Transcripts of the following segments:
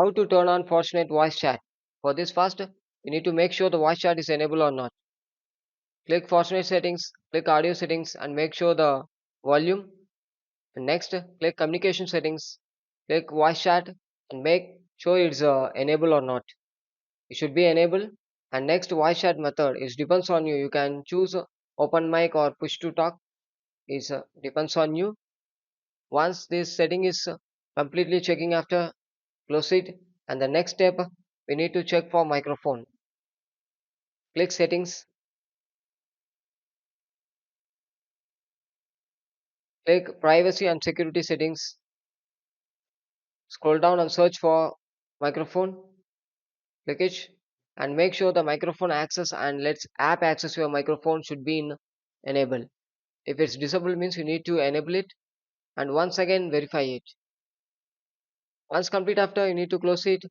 How to turn on Fortnite voice chat? For this first, you need to make sure the voice chat is enabled or not. Click Fortnite settings, click audio settings and make sure the volume. And next, click communication settings, click voice chat and make sure it's enabled or not. It should be enabled. And next, voice chat method is depends on you. You can choose open mic or push to talk. Is depends on you. Once this setting is completely checking after, close it. And the next step, we need to check for microphone. Click settings, click privacy and security settings, scroll down and search for microphone, click it, and make sure the microphone access and let's app access your microphone should be in enable. If it's disabled means you need to enable it and once again verify it. Once complete after you need to close it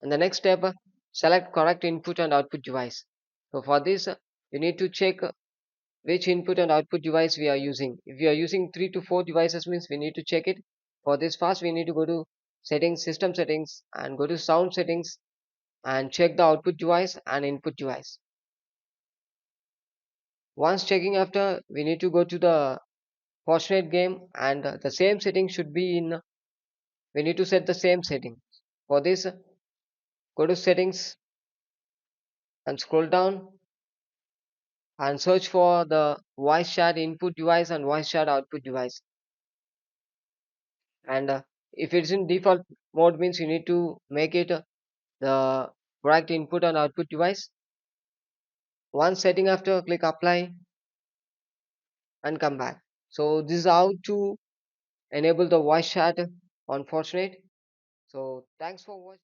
and the next step select correct input and output device. So for this you need to check which input and output device we are using. If we are using 3 to 4 devices means we need to check it. For this first we need to go to settings, system settings and go to sound settings and check the output device and input device. Once checking after we need to go to the Fortnite game and the same setting should be in, we need to set the same setting. For this go to settings and scroll down and search for the voice chat input device and voice chat output device. And if it's in default mode means you need to make it the correct input and output device. Once setting after click apply and come back. So this is how to enable the voice chat on Fortnite. So thanks for watching.